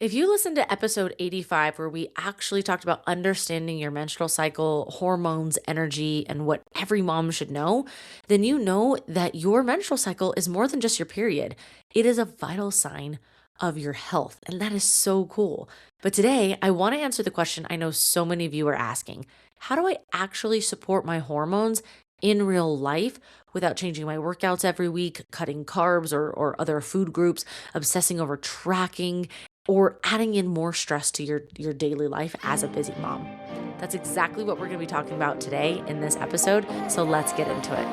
If you listened to episode 85, where we actually talked about understanding your menstrual cycle, hormones, energy, and what every mom should know, then you know that your menstrual cycle is more than just your period. It is a vital sign of your health, and that is so cool. But today, I want to answer the question I know so many of you are asking. How do I actually support my hormones in real life without changing my workouts every week, cutting carbs or other food groups, obsessing over tracking, or adding in more stress to your daily life as a busy mom? That's exactly what we're going to be talking about today in this episode. So let's get into it.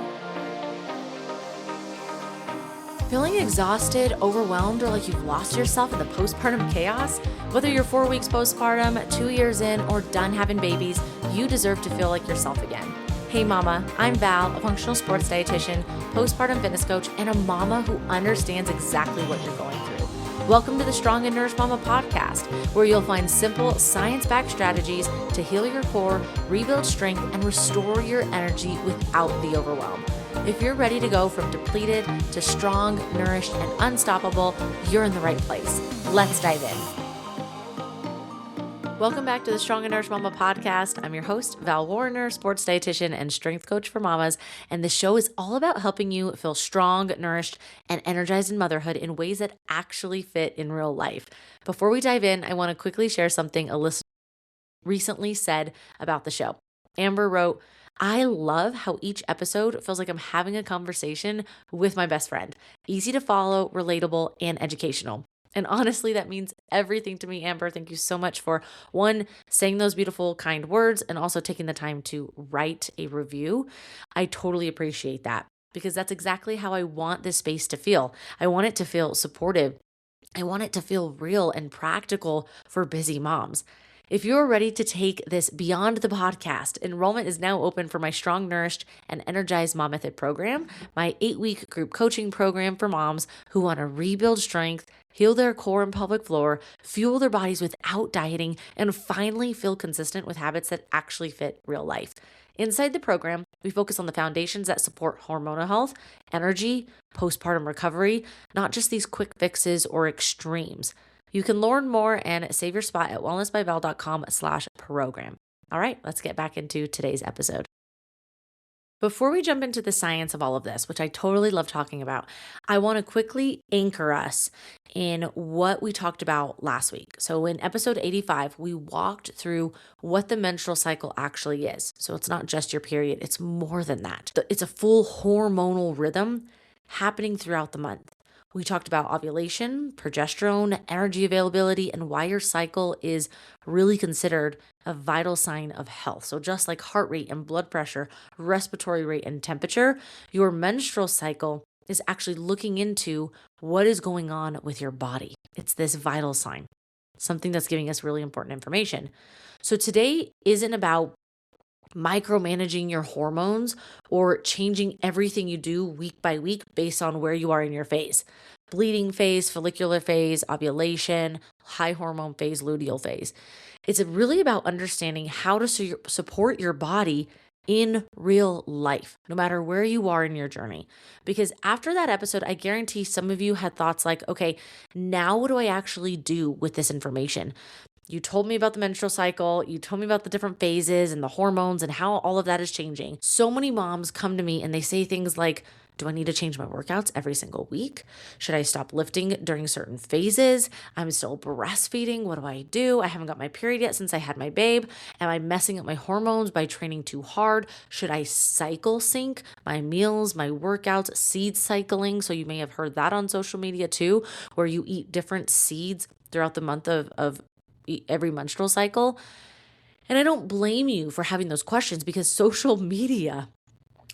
Feeling exhausted, overwhelmed, or like you've lost yourself in the postpartum chaos? Whether you're 4 weeks postpartum, 2 years in, or done having babies, you deserve to feel like yourself again. Hey mama, I'm Val, a functional sports dietitian, postpartum fitness coach, and a mama who understands exactly what you're going through. Welcome to the Strong and Nourished Mama podcast, where you'll find simple, science-backed strategies to heal your core, rebuild strength, and restore your energy without the overwhelm. If you're ready to go from depleted to strong, nourished, and unstoppable, you're in the right place. Let's dive in. Welcome back to the Strong and Nourished Mama podcast. I'm your host, Val Warner, sports dietitian and strength coach for mamas. And the show is all about helping you feel strong, nourished, and energized in motherhood in ways that actually fit in real life. Before we dive in, I want to quickly share something a listener recently said about the show. Amber wrote, "I love how each episode feels like I'm having a conversation with my best friend. Easy to follow, relatable, and educational." And honestly, that means everything to me, Amber. Thank you so much for, one, saying those beautiful, kind words, and also taking the time to write a review. I totally appreciate that, because that's exactly how I want this space to feel. I want it to feel supportive. I want it to feel real and practical for busy moms. If you're ready to take this beyond the podcast, enrollment is now open for my Strong, Nourished, and Energized Mom Method program, my 8-week group coaching program for moms who want to rebuild strength, heal their core and pelvic floor, fuel their bodies without dieting, and finally feel consistent with habits that actually fit real life. Inside the program, we focus on the foundations that support hormonal health, energy, postpartum recovery, not just these quick fixes or extremes. You can learn more and save your spot at wellnessbyval.com/program. All right, let's get back into today's episode. Before we jump into the science of all of this, which I totally love talking about, I want to quickly anchor us in what we talked about last week. So in episode 85, we walked through what the menstrual cycle actually is. So it's not just your period, it's more than that. It's a full hormonal rhythm happening throughout the month. We talked about ovulation, progesterone, energy availability, and why your cycle is really considered a vital sign of health. So just like heart rate and blood pressure, respiratory rate and temperature, your menstrual cycle is actually looking into what is going on with your body. It's this vital sign, something that's giving us really important information. So today isn't about micromanaging your hormones or changing everything you do week by week based on where you are in your phase. Bleeding phase, follicular phase, ovulation, high hormone phase, luteal phase. It's really about understanding how to support your body in real life, no matter where you are in your journey. Because after that episode, I guarantee some of you had thoughts like, okay, now what do I actually do with this information? You told me about the menstrual cycle. You told me about the different phases and the hormones and how all of that is changing. So many moms come to me and they say things like, do I need to change my workouts every single week? Should I stop lifting during certain phases? I'm still breastfeeding. What do I do? I haven't got my period yet since I had my babe. Am I messing up my hormones by training too hard? Should I cycle sync my meals, my workouts, seed cycling? So you may have heard that on social media too, where you eat different seeds throughout the month of every menstrual cycle. And I don't blame you for having those questions, because social media,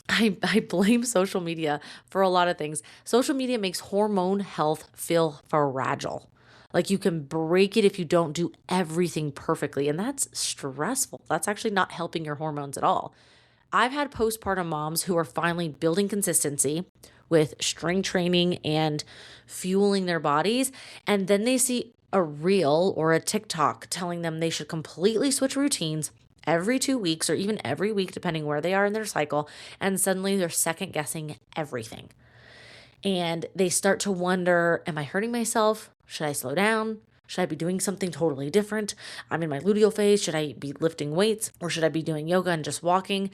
I blame social media for a lot of things. Social media makes hormone health feel fragile. Like you can break it if you don't do everything perfectly. And that's stressful. That's actually not helping your hormones at all. I've had postpartum moms who are finally building consistency with strength training and fueling their bodies. And then they see a reel or a TikTok telling them they should completely switch routines every 2 weeks or even every week, depending where they are in their cycle. And suddenly they're second guessing everything. And they start to wonder, am I hurting myself? Should I slow down? Should I be doing something totally different? I'm in my luteal phase. Should I be lifting weights or should I be doing yoga and just walking?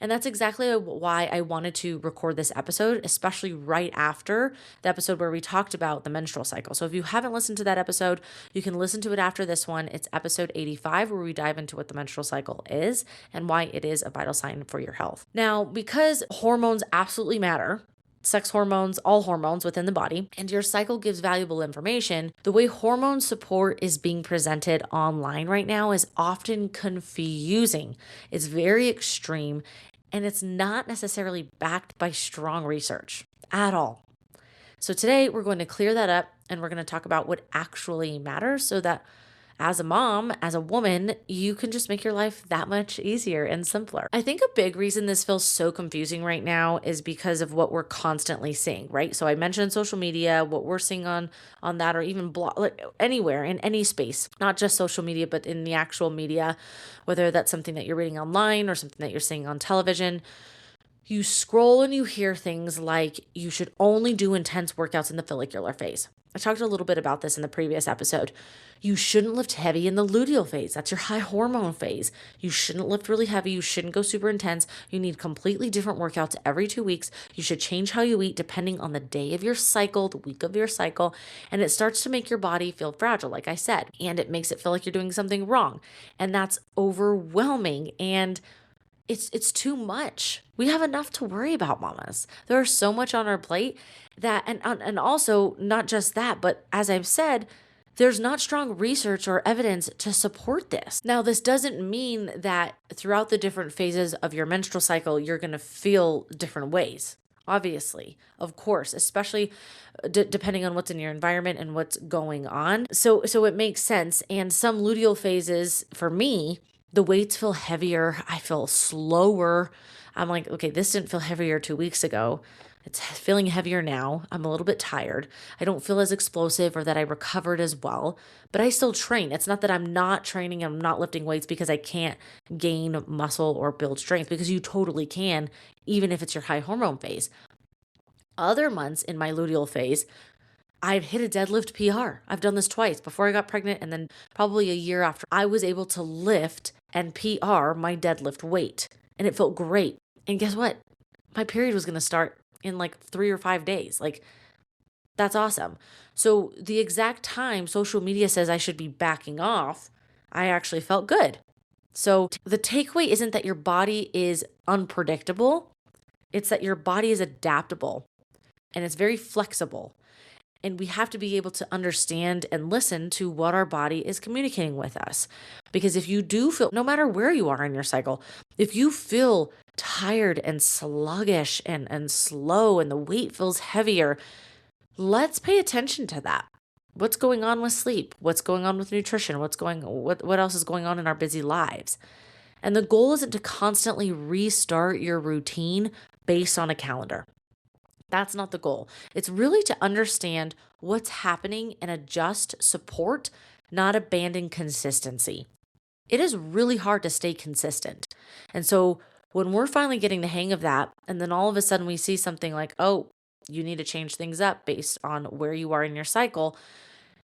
And that's exactly why I wanted to record this episode, especially right after the episode where we talked about the menstrual cycle. So if you haven't listened to that episode, you can listen to it after this one. It's episode 85, where we dive into what the menstrual cycle is and why it is a vital sign for your health. Now, because hormones absolutely matter, sex hormones, all hormones within the body, and your cycle gives valuable information, the way hormone support is being presented online right now is often confusing. It's very extreme, and it's not necessarily backed by strong research at all. So today we're going to clear that up and we're going to talk about what actually matters so that as a mom, as a woman, you can just make your life that much easier and simpler. I think a big reason this feels so confusing right now is because of what we're constantly seeing, right? So I mentioned social media, what we're seeing on that, or even like anywhere in any space, not just social media, but in the actual media, whether that's something that you're reading online or something that you're seeing on television. You scroll and you hear things like you should only do intense workouts in the follicular phase. I talked a little bit about this in the previous episode. You shouldn't lift heavy in the luteal phase. That's your high hormone phase. You shouldn't lift really heavy. You shouldn't go super intense. You need completely different workouts every 2 weeks. You should change how you eat depending on the day of your cycle, the week of your cycle. And it starts to make your body feel fragile, like I said, and it makes it feel like you're doing something wrong. And that's overwhelming. And it's too much. We have enough to worry about, mamas. There's so much on our plate that, and also not just that, but as I've said, there's not strong research or evidence to support this. Now, this doesn't mean that throughout the different phases of your menstrual cycle, you're going to feel different ways. Obviously, of course, especially depending on what's in your environment and what's going on. So it makes sense. And some luteal phases for me, the weights feel heavier. I feel slower. I'm like, okay, this didn't feel heavier 2 weeks ago. It's feeling heavier now. I'm a little bit tired. I don't feel as explosive or that I recovered as well, but I still train. It's not that I'm not training, I'm not lifting weights because I can't gain muscle or build strength, because you totally can, even if it's your high hormone phase. Other months in my luteal phase, I've hit a deadlift PR. I've done this twice, before I got pregnant and then probably a year after. I was able to lift and PR my deadlift weight, and it felt great. And guess what? My period was going to start in like 3 or 5 days. Like, that's awesome. So the exact time social media says I should be backing off, I actually felt good. So the takeaway isn't that your body is unpredictable. It's that your body is adaptable and it's very flexible. And we have to be able to understand and listen to what our body is communicating with us. Because if you do feel, no matter where you are in your cycle, if you feel tired and sluggish and slow and the weight feels heavier, let's pay attention to that. What's going on with sleep? What's going on with nutrition? What else is going on in our busy lives? And the goal isn't to constantly restart your routine based on a calendar. That's not the goal. It's really to understand what's happening and adjust support, not abandon consistency. It is really hard to stay consistent. And so when we're finally getting the hang of that, and then all of a sudden we see something like, oh, you need to change things up based on where you are in your cycle,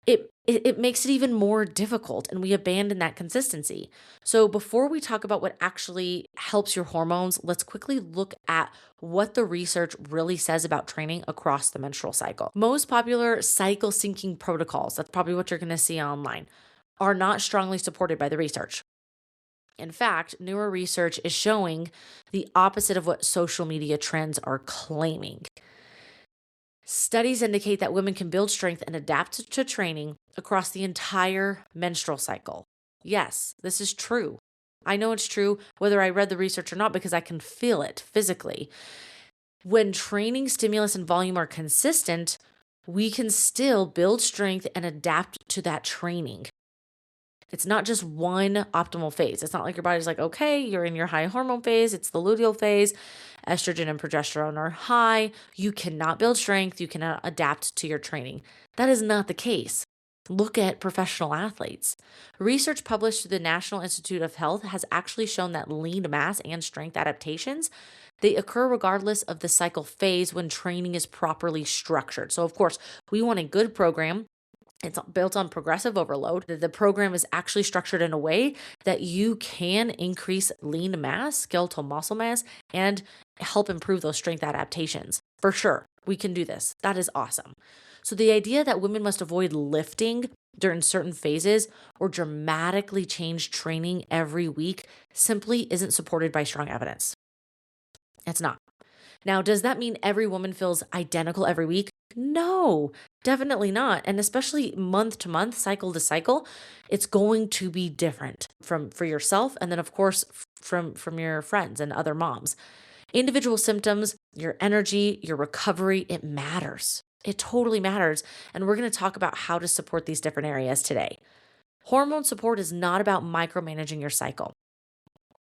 it makes it even more difficult, and we abandon that consistency. So before we talk about what actually helps your hormones, let's quickly look at what the research really says about training across the menstrual cycle. Most popular cycle syncing protocols, that's probably what you're going to see online, are not strongly supported by the research. In fact, newer research is showing the opposite of what social media trends are claiming. Studies indicate that women can build strength and adapt to training across the entire menstrual cycle. Yes, this is true. I know it's true whether I read the research or not, because I can feel it physically. When training stimulus and volume are consistent, we can still build strength and adapt to that training. It's not just one optimal phase. It's not like your body's like, okay, you're in your high hormone phase. It's the luteal phase. Estrogen and progesterone are high. You cannot build strength. You cannot adapt to your training. That is not the case. Look at professional athletes. Research published through the National Institute of Health has actually shown that lean mass and strength adaptations, they occur regardless of the cycle phase when training is properly structured. So of course, we want a good program It's built on progressive overload. The program is actually structured in a way that you can increase lean mass, skeletal muscle mass, and help improve those strength adaptations. For sure, we can do this. That is awesome. So the idea that women must avoid lifting during certain phases or dramatically change training every week simply isn't supported by strong evidence. It's not. Now, does that mean every woman feels identical every week? No, definitely not. And especially month to month, cycle to cycle, it's going to be different for yourself and then of course from your friends and other moms. Individual symptoms, your energy, your recovery, it matters. It totally matters. And we're going to talk about how to support these different areas today. Hormone support is not about micromanaging your cycle.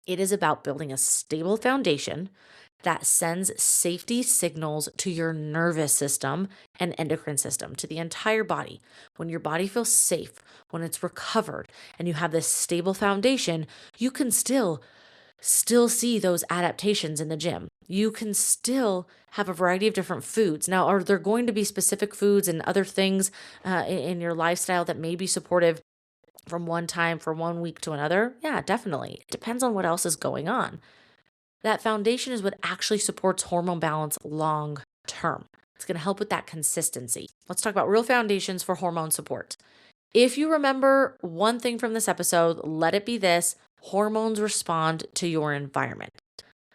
It is about building a stable foundation that sends safety signals to your nervous system and endocrine system, to the entire body. When your body feels safe, when it's recovered, and you have this stable foundation, you can still see those adaptations in the gym. You can still have a variety of different foods. Now, are there going to be specific foods and other things in your lifestyle that may be supportive from one time for 1 week to another? Yeah, definitely. It depends on what else is going on. That foundation is what actually supports hormone balance long term. It's going to help with that consistency. Let's talk about real foundations for hormone support. If you remember one thing from this episode, let it be this: hormones respond to your environment,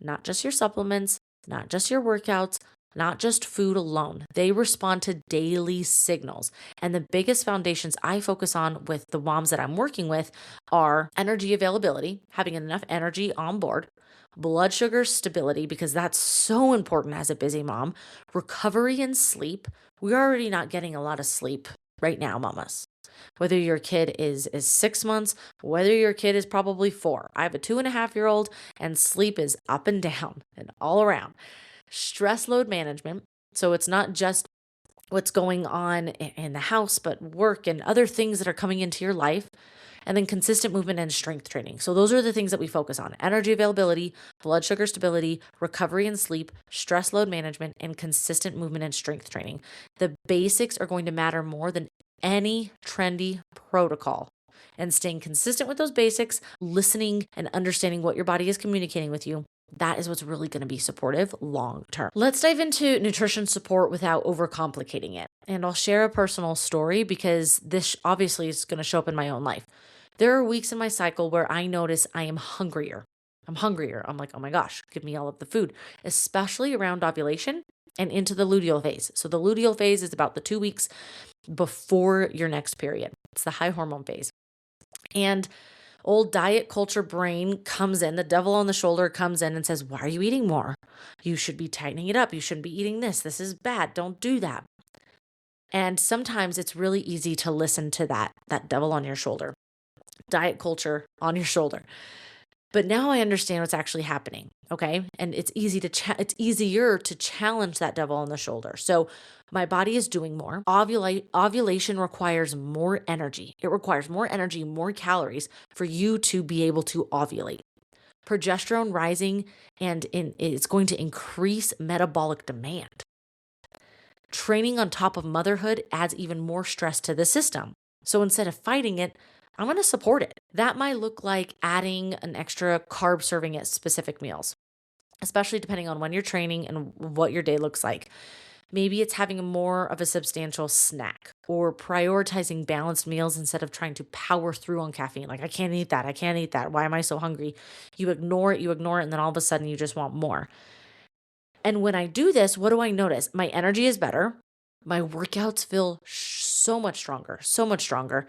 not just your supplements, not just your workouts, not just food alone. They respond to daily signals. And the biggest foundations I focus on with the moms that I'm working with are energy availability, having enough energy on board, blood sugar stability, because that's so important as a busy mom, recovery and sleep. We're already not getting a lot of sleep right now, mamas. Whether your kid is 6 months, whether your kid is probably 4. I have a 2.5-year-old and sleep is up and down and all around. Stress load management. So it's not just what's going on in the house, but work and other things that are coming into your life. And then consistent movement and strength training. So those are the things that we focus on: energy availability, blood sugar stability, recovery and sleep, stress load management, and consistent movement and strength training. The basics are going to matter more than any trendy protocol. And staying consistent with those basics, listening and understanding what your body is communicating with you, that is what's really going to be supportive long term. Let's dive into nutrition support without overcomplicating it. And I'll share a personal story because this obviously is going to show up in my own life. There are weeks in my cycle where I notice I am hungrier. I'm like, oh my gosh, give me all of the food, especially around ovulation and into the luteal phase. So the luteal phase is about the 2 weeks before your next period. It's the high hormone phase. And old diet culture brain comes in, the devil on the shoulder comes in and says, why are you eating more? You should be tightening it up. You shouldn't be eating this. This is bad. Don't do that. And sometimes it's really easy to listen to that devil on your shoulder, diet culture on your shoulder. But now I understand what's actually happening, okay? And it's easier to challenge that devil on the shoulder. So my body is doing more. Ovulation requires more energy. It requires more energy, more calories for you to be able to ovulate. Progesterone rising and it's going to increase metabolic demand. Training on top of motherhood adds even more stress to the system. So instead of fighting it, I'm going to support it. That might look like adding an extra carb serving at specific meals, especially depending on when you're training and what your day looks like. Maybe it's having more of a substantial snack or prioritizing balanced meals instead of trying to power through on caffeine. Like, I can't eat that. I can't eat that. Why am I so hungry? You ignore it, and then all of a sudden you just want more. And when I do this, what do I notice? My energy is better. My workouts feel so much stronger.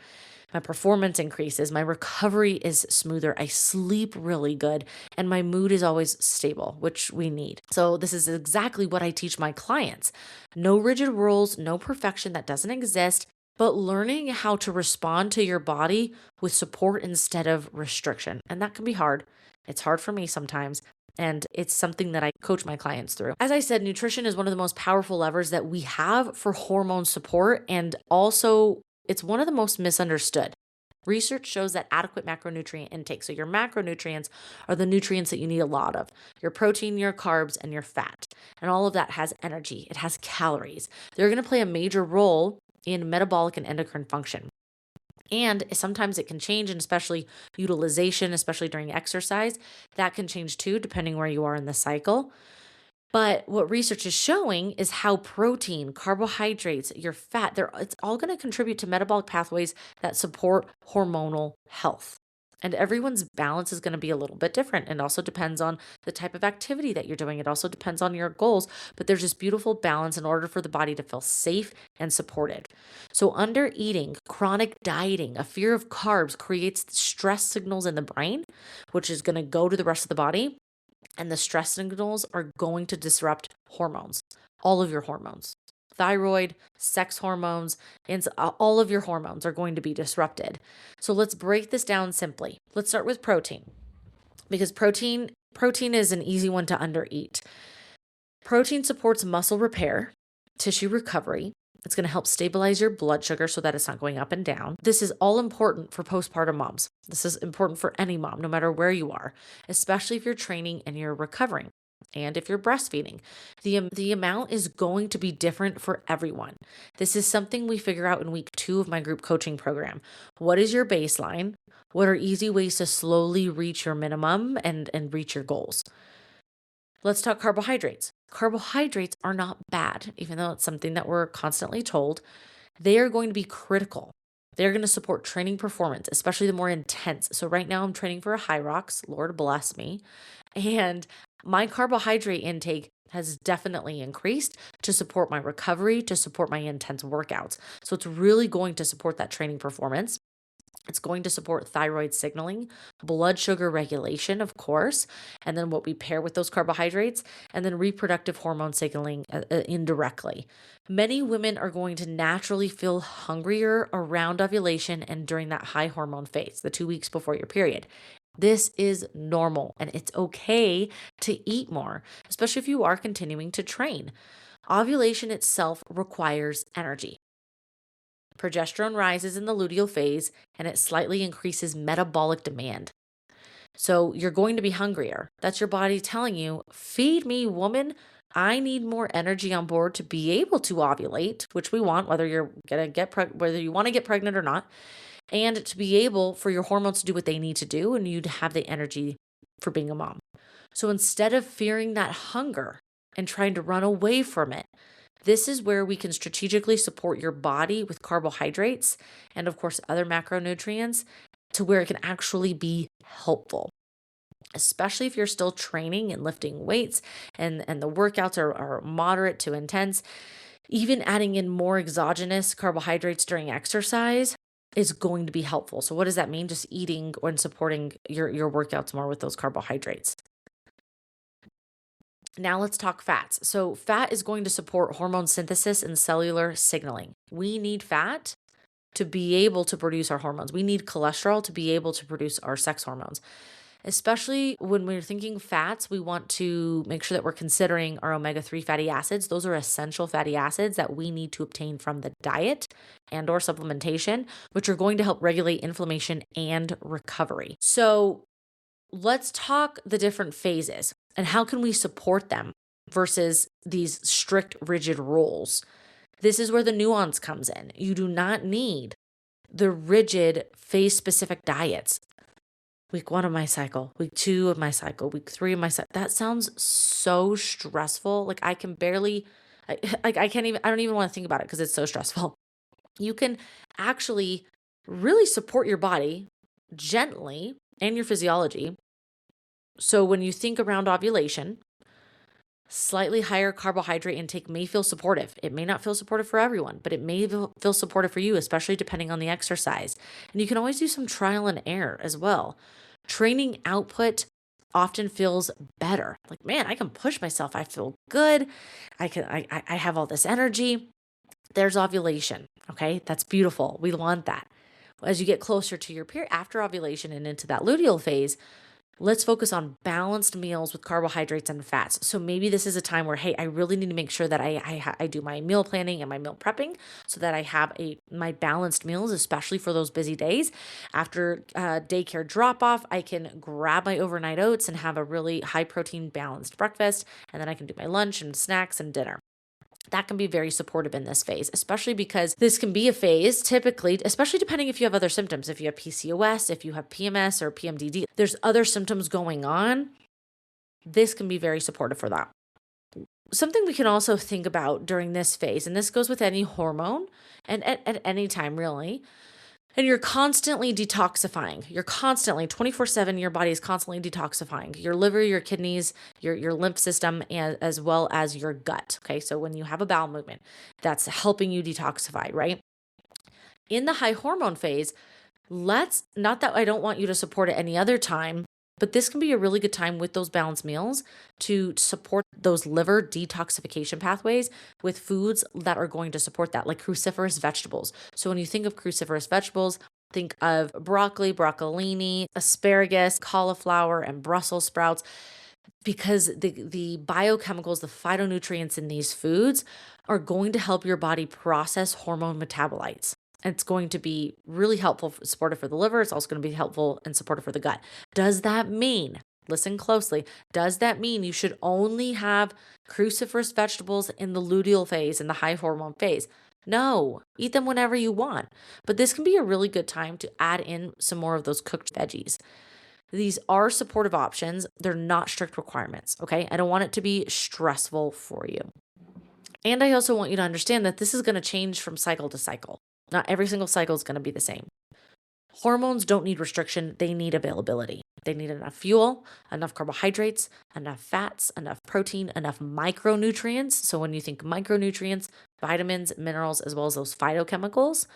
My performance increases. My recovery is smoother. I sleep really good. And my mood is always stable, which we need. So this is exactly what I teach my clients. No rigid rules, no perfection, that doesn't exist, but learning how to respond to your body with support instead of restriction. And that can be hard. It's hard for me sometimes. And it's something that I coach my clients through. As I said, nutrition is one of the most powerful levers that we have for hormone support. And also, it's one of the most misunderstood. Research shows that adequate macronutrient intake. So your macronutrients are the nutrients that you need a lot of: your protein, your carbs, and your fat. And all of that has energy. It has calories. They're going to play a major role in metabolic and endocrine function. And sometimes it can change, and especially utilization, especially during exercise, that can change too, depending where you are in the cycle. But what research is showing is how protein, carbohydrates, your fat, it's all going to contribute to metabolic pathways that support hormonal health. And everyone's balance is going to be a little bit different. And also depends on the type of activity that you're doing. It also depends on your goals. But there's this beautiful balance in order for the body to feel safe and supported. So, under eating, chronic dieting, a fear of carbs creates stress signals in the brain, which is going to go to the rest of the body. And the stress signals are going to disrupt hormones, all of your hormones. Thyroid, sex hormones, and all of your hormones are going to be disrupted. So let's break this down simply. Let's start with protein, because protein is an easy one to undereat. Protein supports muscle repair, tissue recovery. It's going to help stabilize your blood sugar so that it's not going up and down. This is all important for postpartum moms. This is important for any mom, no matter where you are, especially if you're training and you're recovering. And if you're breastfeeding, the amount is going to be different for everyone. This is something we figure out in week 2 of my group coaching program. What is your baseline? What are easy ways to slowly reach your minimum and reach your goals? Let's talk carbohydrates. Carbohydrates are not bad, even though it's something that we're constantly told. They are going to be critical. They're going to support training performance, especially the more intense. So right now I'm training for a high rocks, Lord bless me. And my carbohydrate intake has definitely increased to support my recovery, to support my intense workouts. So it's really going to support that training performance. It's going to support thyroid signaling, blood sugar regulation, of course, and then what we pair with those carbohydrates, and then reproductive hormone signaling indirectly. Many women are going to naturally feel hungrier around ovulation and during that high hormone phase, the 2 weeks before your period. This is normal, and it's okay to eat more, especially if you are continuing to train. Ovulation itself requires energy. Progesterone rises in the luteal phase, and it slightly increases metabolic demand. So you're going to be hungrier. That's your body telling you, feed me, woman. I need more energy on board to be able to ovulate, which we want, whether you're gonna whether you want to get pregnant or not, and to be able for your hormones to do what they need to do, and you to have the energy for being a mom. So instead of fearing that hunger and trying to run away from it, this is where we can strategically support your body with carbohydrates and, of course, other macronutrients to where it can actually be helpful, especially if you're still training and lifting weights and the workouts are moderate to intense. Even adding in more exogenous carbohydrates during exercise is going to be helpful. So what does that mean? Just eating and supporting your workouts more with those carbohydrates. Now let's talk fats. So fat is going to support hormone synthesis and cellular signaling. We need fat to be able to produce our hormones. We need cholesterol to be able to produce our sex hormones. Especially when we're thinking fats, we want to make sure that we're considering our omega-3 fatty acids. Those are essential fatty acids that we need to obtain from the diet and or supplementation, which are going to help regulate inflammation and recovery. So let's talk the different phases and how can we support them versus these strict, rigid rules. This is where the nuance comes in. You do not need the rigid phase-specific diets. Week 1 of my cycle, week 2 of my cycle, week 3 of my cycle. That sounds so stressful. Like I can barely, I don't even want to think about it because it's so stressful. You can actually really support your body gently and your physiology. So when you think around ovulation, slightly higher carbohydrate intake may feel supportive. It may not feel supportive for everyone, but it may feel supportive for you, especially depending on the exercise. And you can always do some trial and error as well. Training output often feels better. Like, man, I can push myself. I feel good. I have all this energy. There's ovulation. Okay. That's beautiful. We want that. As you get closer to your period after ovulation and into that luteal phase, let's focus on balanced meals with carbohydrates and fats. So maybe this is a time where, hey, I really need to make sure that I do my meal planning and my meal prepping so that I have my balanced meals, especially for those busy days. After daycare drop off, I can grab my overnight oats and have a really high protein balanced breakfast. And then I can do my lunch and snacks and dinner. That can be very supportive in this phase, especially because this can be a phase typically, especially depending if you have other symptoms. If you have PCOS, if you have PMS or PMDD, there's other symptoms going on. This can be very supportive for that. Something we can also think about during this phase, and this goes with any hormone and at any time really, and you're constantly detoxifying. You're constantly 24/7, your body is constantly detoxifying. Your liver, your kidneys, your lymph system, and as well as your gut. Okay. So when you have a bowel movement, that's helping you detoxify, right? In the high hormone phase, not that I don't want you to support it any other time, but this can be a really good time with those balanced meals to support those liver detoxification pathways with foods that are going to support that, like cruciferous vegetables. So when you think of cruciferous vegetables, think of broccoli, broccolini, asparagus, cauliflower, and Brussels sprouts, because the biochemicals, the phytonutrients in these foods are going to help your body process hormone metabolites. It's going to be really helpful, supportive for the liver. It's also going to be helpful and supportive for the gut. Does that mean, listen closely, does that mean you should only have cruciferous vegetables in the luteal phase, in the high hormone phase? No, eat them whenever you want. But this can be a really good time to add in some more of those cooked veggies. These are supportive options. They're not strict requirements, okay? I don't want it to be stressful for you. And I also want you to understand that this is going to change from cycle to cycle. Not every single cycle is going to be the same. Hormones don't need restriction, they need availability. They need enough fuel, enough carbohydrates, enough fats, enough protein, enough micronutrients. So when you think micronutrients, vitamins, minerals, as well as those phytochemicals.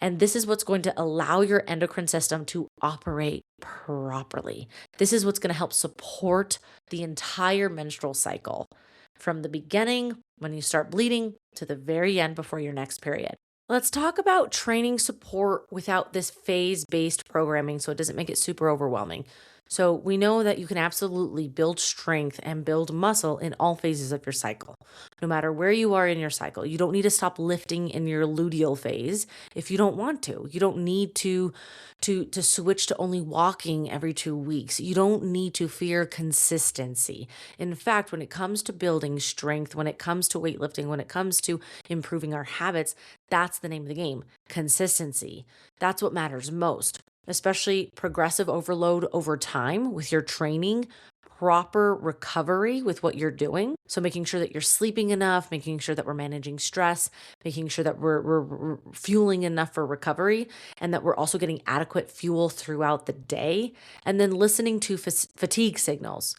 And this is what's going to allow your endocrine system to operate properly. This is what's going to help support the entire menstrual cycle from the beginning when you start bleeding to the very end before your next period. Let's talk about training support without this phase-based programming so it doesn't make it super overwhelming. So we know that you can absolutely build strength and build muscle in all phases of your cycle, no matter where you are in your cycle. You don't need to stop lifting in your luteal phase if you don't want to. You don't need to switch to only walking every 2 weeks. You don't need to fear consistency. In fact, when it comes to building strength, when it comes to weightlifting, when it comes to improving our habits, that's the name of the game, consistency. That's what matters most, especially progressive overload over time with your training, proper recovery with what you're doing. So making sure that you're sleeping enough, making sure that we're managing stress, making sure that we're fueling enough for recovery, and that we're also getting adequate fuel throughout the day, and then listening to fatigue signals.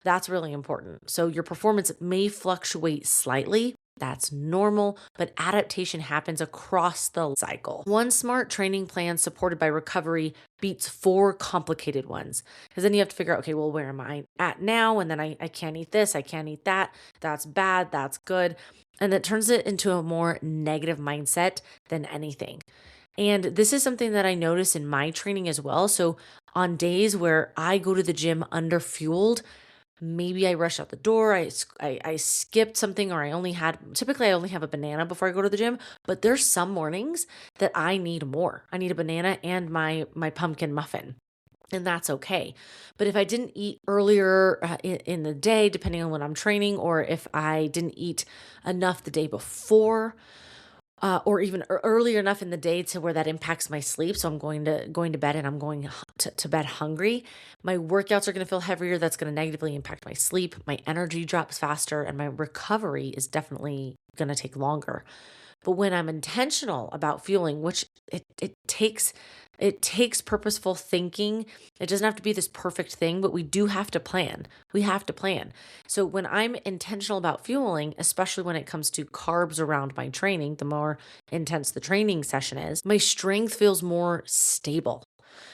That's really important. So your performance may fluctuate slightly. That's normal, but adaptation happens across the cycle. One smart training plan supported by recovery beats 4 complicated ones. Because then you have to figure out, okay, well, where am I at now? And then I can't eat this, I can't eat that. That's bad, that's good. And that turns it into a more negative mindset than anything. And this is something that I notice in my training as well. So on days where I go to the gym underfueled, maybe I rush out the door, I skipped something, or typically I only have a banana before I go to the gym, but there's some mornings that I need more. I need a banana and my pumpkin muffin. And that's okay. But if I didn't eat earlier in the day, depending on when I'm training, or if I didn't eat enough the day before, or even earlier enough in the day to where that impacts my sleep. So I'm going to bed and I'm going to bed hungry. My workouts are going to feel heavier. That's going to negatively impact my sleep. My energy drops faster, and my recovery is definitely going to take longer. But when I'm intentional about fueling, which it takes purposeful thinking. It doesn't have to be this perfect thing, but we do have to plan. We have to plan. So when I'm intentional about fueling, especially when it comes to carbs around my training, the more intense the training session is, my strength feels more stable.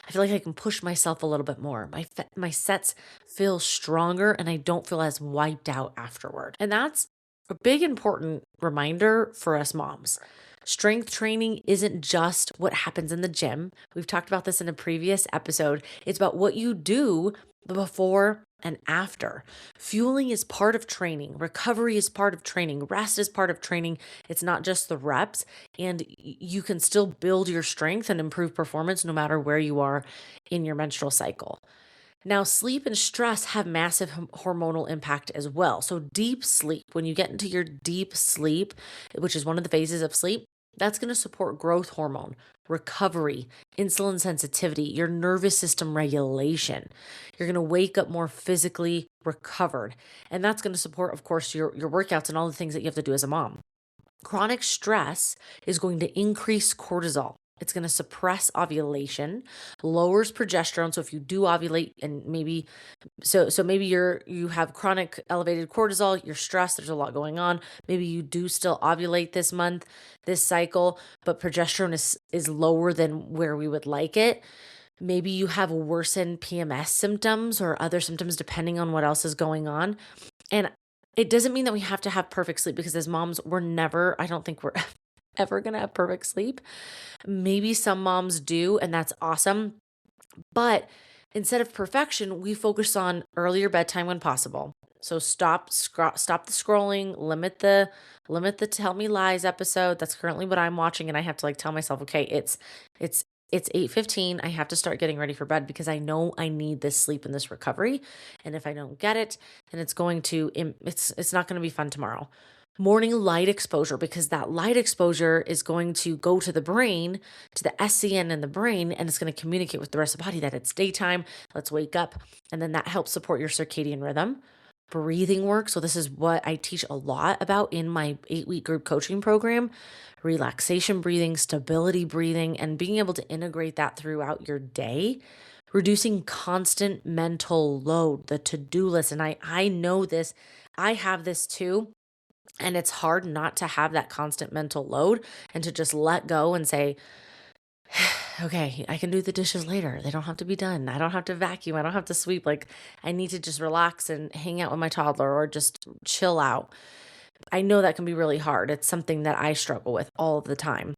I feel like I can push myself a little bit more. My sets feel stronger, and I don't feel as wiped out afterward. And that's a big important reminder for us moms. Strength training isn't just what happens in the gym. We've talked about this in a previous episode. It's about what you do before and after. Fueling is part of training. Recovery is part of training. Rest is part of training. It's not just the reps. And you can still build your strength and improve performance no matter where you are in your menstrual cycle. Now, sleep and stress have massive hormonal impact as well. So, deep sleep, when you get into your deep sleep, which is one of the phases of sleep, that's going to support growth hormone, recovery, insulin sensitivity, your nervous system regulation. You're going to wake up more physically recovered. And that's going to support, of course, your workouts and all the things that you have to do as a mom. Chronic stress is going to increase cortisol. It's going to suppress ovulation, lowers progesterone. So if you do ovulate and maybe you have chronic elevated cortisol, you're stressed, there's a lot going on. Maybe you do still ovulate this month, this cycle, but progesterone is lower than where we would like it. Maybe you have worsened PMS symptoms or other symptoms depending on what else is going on. And it doesn't mean that we have to have perfect sleep, because as moms, I don't think we're ever going to have perfect sleep. Maybe some moms do, and that's awesome. But instead of perfection, we focus on earlier bedtime when possible. So stop the scrolling, limit the tell me lies episode. That's currently what I'm watching, and I have to tell myself, okay, it's 8:15. I have to start getting ready for bed because I know I need this sleep and this recovery. And if I don't get it, then it's not going to be fun tomorrow. Morning light exposure, because that light exposure is going to go to the brain, to the SCN in the brain, and it's going to communicate with the rest of the body that it's daytime. Let's wake up. And then that helps support your circadian rhythm. Breathing work. So this is what I teach a lot about in my 8-week group coaching program: relaxation breathing, stability breathing, and being able to integrate that throughout your day. Reducing constant mental load, the to-do list. And I know this, I have this too. And it's hard not to have that constant mental load and to just let go and say, okay, I can do the dishes later. They don't have to be done. I don't have to vacuum. I don't have to sweep. I need to just relax and hang out with my toddler or just chill out. I know that can be really hard. It's something that I struggle with all of the time.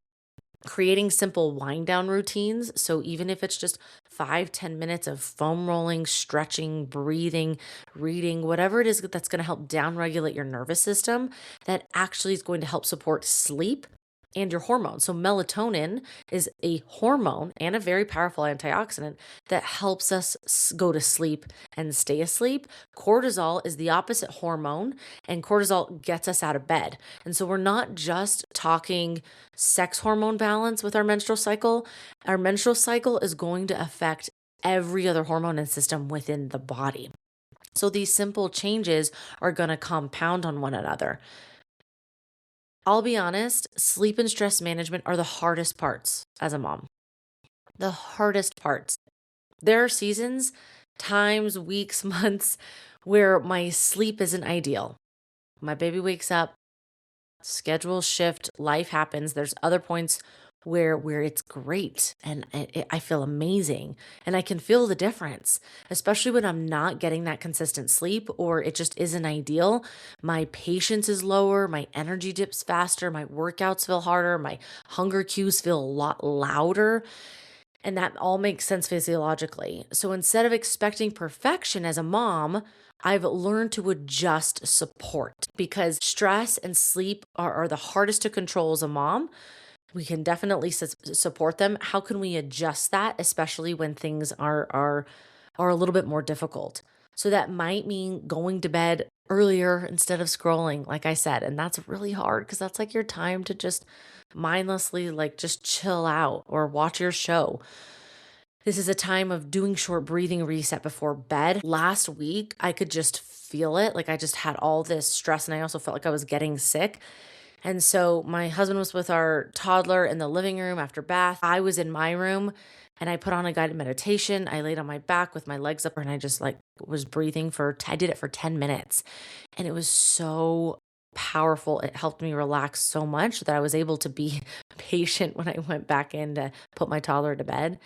Creating simple wind down routines. So even if it's just 5-10 minutes of foam rolling, stretching, breathing, reading, whatever it is that's going to help down regulate your nervous system, that actually is going to help support sleep and your hormones. So melatonin is a hormone and a very powerful antioxidant that helps us go to sleep and stay asleep. Cortisol is the opposite hormone, and cortisol gets us out of bed. And so we're not just talking sex hormone balance with our menstrual cycle. Our menstrual cycle is going to affect every other hormone and system within the body. So these simple changes are going to compound on one another. I'll be honest, sleep and stress management are the hardest parts as a mom. The hardest parts. There are seasons, times, weeks, months where my sleep isn't ideal. My baby wakes up, schedules shift, life happens. There's other points where it's great and I feel amazing and I can feel the difference, especially when I'm not getting that consistent sleep or it just isn't ideal. My patience is lower, my energy dips faster, my workouts feel harder, my hunger cues feel a lot louder. And that all makes sense physiologically. So instead of expecting perfection as a mom, I've learned to adjust support, because stress and sleep are the hardest to control as a mom. We can definitely support them. How can we adjust that, especially when things are a little bit more difficult? So that might mean going to bed earlier instead of scrolling, like I said. And that's really hard because that's your time to just mindlessly just chill out or watch your show. This is a time of doing short breathing reset before bed. Last week, I could just feel it. I just had all this stress and I also felt like I was getting sick. And so my husband was with our toddler in the living room after bath. I was in my room and I put on a guided meditation. I laid on my back with my legs up and I just was breathing I did it for 10 minutes. And it was so powerful. It helped me relax so much that I was able to be patient when I went back in to put my toddler to bed.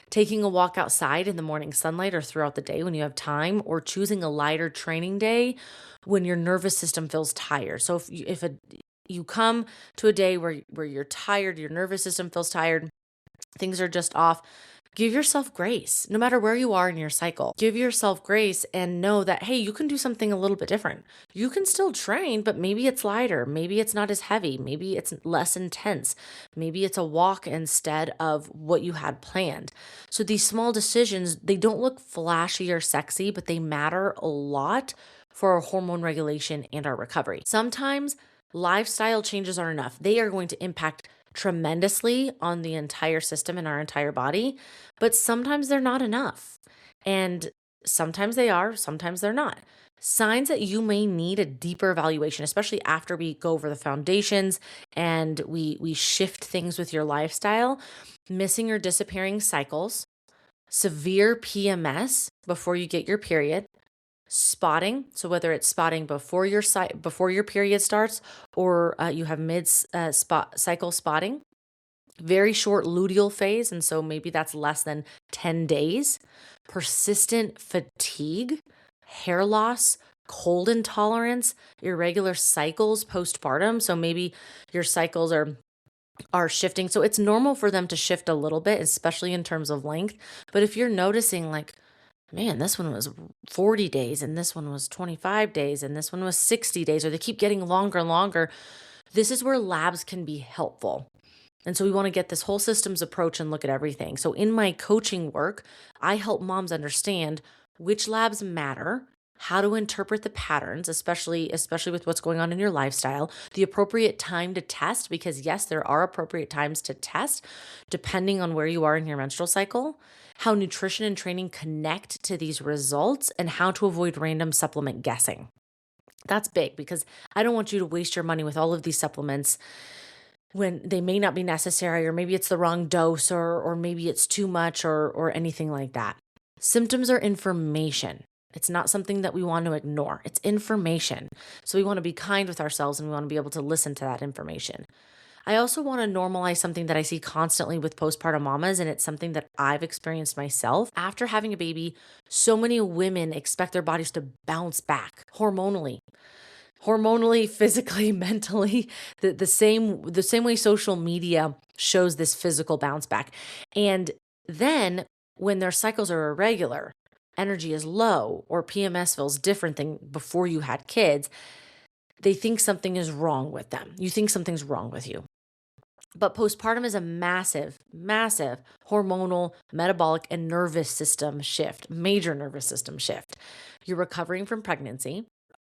Taking a walk outside in the morning sunlight or throughout the day when you have time, or choosing a lighter training day when your nervous system feels tired. So if you come to a day where you're tired, your nervous system feels tired, things are just off, Give yourself grace no matter where you are in your cycle. Give yourself grace and know that, hey, you can do something a little bit different. You can still train, but maybe it's lighter. Maybe it's not as heavy. Maybe it's less intense. Maybe it's a walk instead of what you had planned. So these small decisions, they don't look flashy or sexy, but they matter a lot for our hormone regulation and our recovery. Sometimes lifestyle changes are enough. They are going to impact tremendously on the entire system and our entire body, but sometimes they're not enough. And sometimes they are, sometimes they're not. Signs that you may need a deeper evaluation, especially after we go over the foundations and we shift things with your lifestyle, missing or disappearing cycles, severe PMS before you get your period, spotting. So whether it's spotting before before your period starts, or you have mid cycle spotting, very short luteal phase, and so maybe that's less than 10 days, persistent fatigue, hair loss, cold intolerance, irregular cycles postpartum. So maybe your cycles are shifting. So it's normal for them to shift a little bit, especially in terms of length. But if you're noticing like, man, this one was 40 days and this one was 25 days and this one was 60 days, or they keep getting longer and longer, this is where labs can be helpful. And so we want to get this whole systems approach and look at everything. So in my coaching work, I help moms understand which labs matter, how to interpret the patterns, especially with what's going on in your lifestyle, the appropriate time to test, because yes, there are appropriate times to test depending on where you are in your menstrual cycle, how nutrition and training connect to these results, and how to avoid random supplement guessing. That's big because I don't want you to waste your money with all of these supplements when they may not be necessary, or maybe it's the wrong dose, or maybe it's too much, or anything like that. Symptoms are information. It's not something that we want to ignore. It's information. So we want to be kind with ourselves and we want to be able to listen to that information. I also want to normalize something that I see constantly with postpartum mamas, and it's something that I've experienced myself. After having a baby, so many women expect their bodies to bounce back hormonally, physically, mentally, the same way social media shows this physical bounce back. And then when their cycles are irregular, energy is low, or PMS feels different than before you had kids, they think something is wrong with them. You think something's wrong with you. But postpartum is a massive, massive hormonal, metabolic, and nervous system shift, major nervous system shift. You're recovering from pregnancy.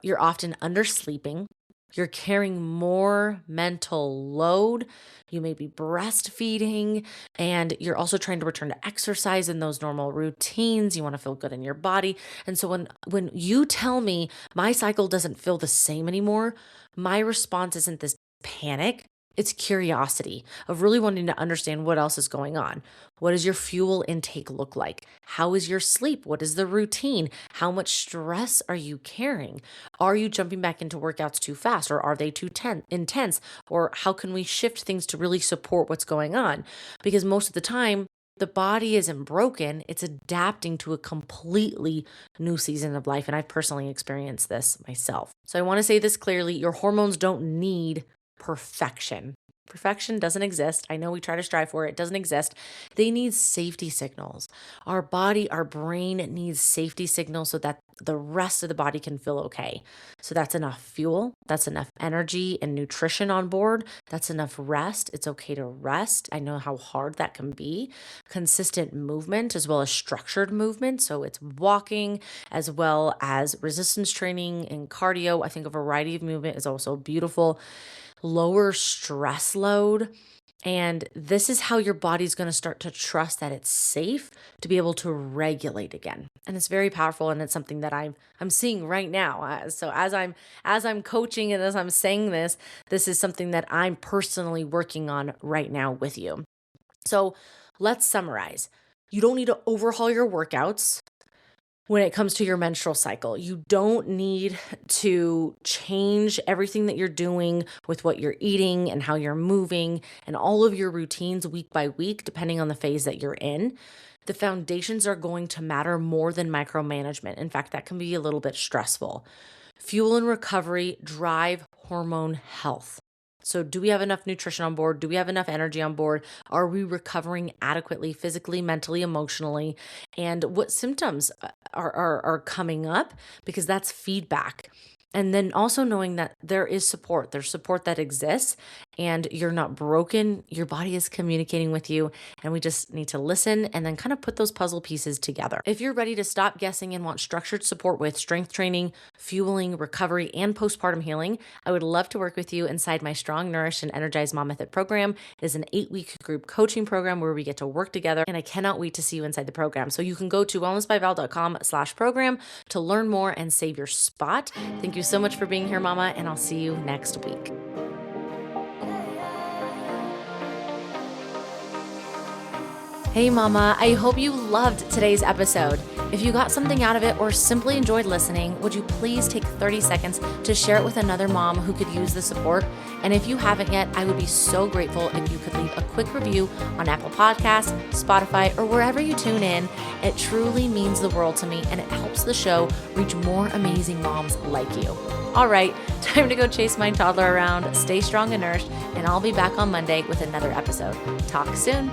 You're often undersleeping. You're carrying more mental load. You may be breastfeeding, and you're also trying to return to exercise in those normal routines. You want to feel good in your body. And so when you tell me my cycle doesn't feel the same anymore, my response isn't this panic. It's curiosity of really wanting to understand what else is going on. What does your fuel intake look like? How is your sleep? What is the routine? How much stress are you carrying? Are you jumping back into workouts too fast, or are they too intense? Or how can we shift things to really support what's going on? Because most of the time, the body isn't broken. It's adapting to a completely new season of life. And I've personally experienced this myself. So I want to say this clearly. Your hormones don't need perfection. Perfection doesn't exist. I know we try to strive for it. It doesn't exist. They need safety signals. Our body, our brain needs safety signals so that the rest of the body can feel okay. So that's enough fuel. That's enough energy and nutrition on board. That's enough rest. It's okay to rest. I know how hard that can be. Consistent movement as well as structured movement. So it's walking as well as resistance training and cardio. I think a variety of movement is also beautiful. Lower stress load. And this is how your body's going to start to trust that it's safe to be able to regulate again. And it's very powerful, and it's something that I'm seeing right now. So as I'm coaching and as I'm saying this, this is something that I'm personally working on right now with you. So let's summarize. You don't need to overhaul your workouts. When it comes to your menstrual cycle, you don't need to change everything that you're doing with what you're eating and how you're moving and all of your routines week by week, depending on the phase that you're in. The foundations are going to matter more than micromanagement. In fact, that can be a little bit stressful. Fuel and recovery drive hormone health. So do we have enough nutrition on board? Do we have enough energy on board? Are we recovering adequately physically, mentally, emotionally? And what symptoms are coming up? Because that's feedback. And then also knowing that there is support. There's support that exists and you're not broken. Your body is communicating with you, and we just need to listen and then kind of put those puzzle pieces together. If you're ready to stop guessing and want structured support with strength training, fueling, recovery, and postpartum healing, I would love to work with you inside my Strong, Nourished, and Energized Mom Method program. It is an 8-week group coaching program where we get to work together, and I cannot wait to see you inside the program. So you can go to wellnessbyval.com/program to learn more and save your spot. Thank you so much for being here, Mama, and I'll see you next week. Hey Mama, I hope you loved today's episode. If you got something out of it or simply enjoyed listening, would you please take 30 seconds to share it with another mom who could use the support? And if you haven't yet, I would be so grateful if you could leave a quick review on Apple Podcasts, Spotify, or wherever you tune in. It truly means the world to me, and it helps the show reach more amazing moms like you. All right, time to go chase my toddler around. Stay strong and nourished, and I'll be back on Monday with another episode. Talk soon.